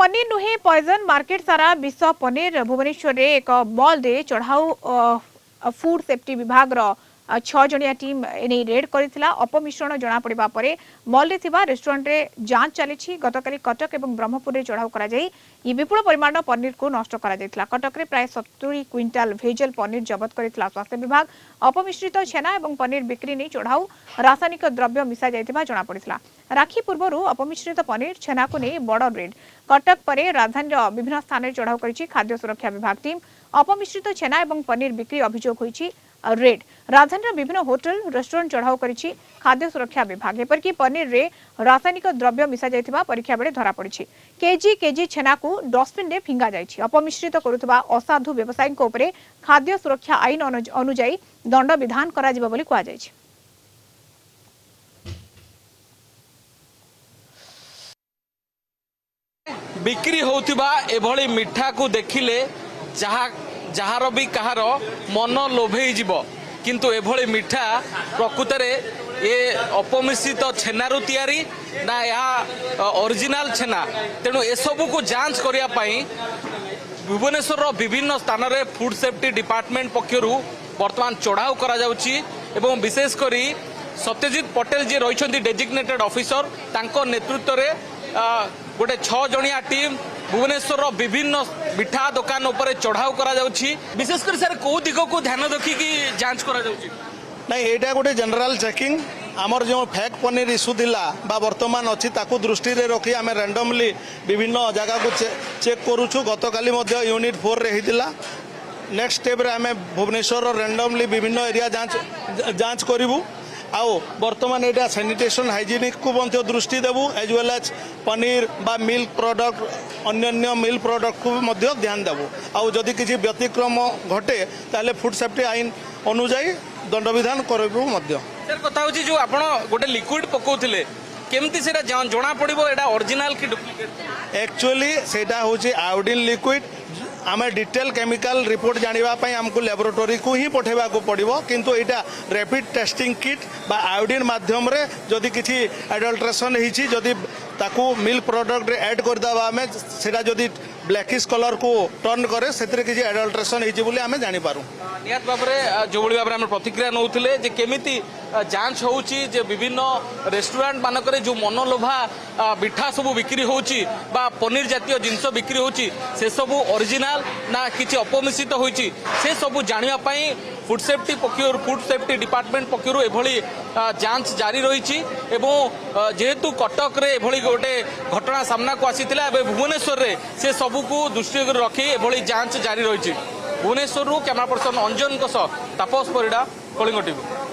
पनीर नुहे poison market सारा विश्व पनीर भुवनेश्वर रे एक मॉल दे चढ़ाऊ फूड सेफ्टी विभाग रो 6 जणिया टीम एने रेड करिथिला अपमिश्रण जना पड़िबा परे मॉल रे थिबा रेस्टोरेंट रे जांच चलीछि। गतकाली कटक एवं ब्रह्मपुर रे चढ़ाऊ करा जाई इ विपुल परिमाण पनीर को नष्ट करा जायतिला। कटक रे प्राय 70 क्विंटाल भेजल पनीर जब्त करिथिला स्वास्थ्य विभाग। अपमिश्रित छेना एवं पनीर बिक्री नै चढ़ाऊ रासायनिक द्रव्य मिसा जायतिबा जना पड़िथिला। राखी पूर्वरु अपमिश्रित पनीर छेना को नै बड़ रेड कटक परे राजधानी विभिन्न स्थान में चढ़ाऊ करिछि खाद्य सुरक्षा विभाग टीम। अपमिश्रित छेना एवं पनीर बिक्री अभियोग होइछि रेड राजधानी विभिन्न होटल रेस्टोरेंट चढ़ाऊ करिछि खाद्य सुरक्षा विभाग। एपरकी पनीर रे रासायनिक द्रव्य मिसा जायतिबा परीक्षा बेले धरा पड़िछि। केजी केजी छेना को डस्टबिन रे फिंगा जायछि। अपमिश्रित करुथबा असाधु व्यवसायीक उपरे खाद्य सुरक्षा आईन अनुଯାयी दंड विधान करा जिवो बोली कुआ जायछि। बिक्री होउथिबा एभली मिठा को देखिले जहार भी कहार मन लोभे जीव किंतु एभली मिठा प्रकृतरे ये अपमिश्रित छेनारू तैयारी ना या ओरिजिनल छेना तेणु एसबू को जांच करिया पई भुवनेश्वर विभिन्न स्थान रे फूड सेफ्टी डिपार्टमेंट पक्षरु वर्तमान चढ़ाऊ करा जाउची एवं विशेष करी सत्यजित पटेल जी रही डेजिग्नेटेड ऑफिसर तांको नेतृत्व रे गोटे 6 जणिया टीम भुवनेश्वर विभिन्न मिठा दुकान उपरे चढ़ाऊ करा जाउची। विशेषकर सर को दिग को ध्यान रखी कि जांच करा जाउची नहीं एटा गोटे जनरल चेकिंग आमर जो फेक पनीर इश्यू थिला बा वर्तमान अच्छी ताकू दृष्टि रे रखी आम रैंडमली विभिन्न जगह को चेक करूछु। गतकाली मध्य यूनिट 4 रे हितिला नेक्स्ट स्टेप रे आम भुवनेश्वर रैंडमली विभिन्न एरिया जांच करिवु आउ वर्तमान एटा सैनिटेशन हाइजीनिक को मध्य दृष्टि देबू एज वेल एज पनीर बा मिल्क प्रोडक्ट अन्य मिल्क प्रोडक्ट को मध्य ध्यान देबू आउ जदि किसी व्यतिक्रम घटे ताले फूड सेफ्टी आईन अनुଯାयी दंड विधान करबू मध्य। सर कथा होची जो आपण गोटे लिक्विड पकोथिले केमती सेटा जणा पड़िबो एटा ओरिजिनल की डुप्लीकेट एक्चुअली सेटा होची आयोडीन लिक्विड आम डिटेल केमिकल रिपोर्ट जानापी आमको लैबोरेटरी को ही पठेबा को पड़ो किंतु यहाँ रैपिड टेस्टिंग किट बा आयोडीन माध्यम रे जदि किसी एडल्ट्रेशन होती जदि ताकू मिल्क प्रोडक्ट रे ऐड करदेवा आम से जदि ब्लैकिश कलर को टर्न करे से किसी एडल्ट्रेशन होती आम जापर निहत भाव में जो भाव में प्रतिक्रिया नौले केमिति जांच होउची जे विभिन्न रेस्टोरेंट मानक जो मनलोभा मिठा सब बिक्री होउची बा पनीर जातीय जिनस बिक्री होउची से सब ओरिजिनल ना किसी अपमिश्रित होइची से सब जानिया पई फूड सेफ्टी डिपार्टमेंट पक्षर एभली जांच जारी रही जेहेतु कटक रे एभली गोटे घटना सामना को आसीथिला एबे भुवनेश्वर रे से सबू को दृष्टि रखी एभली जांच जारी रही। भुवनेश्वर कैमरा पर्सन अंजन तापस परिडा कलिंग टीवी।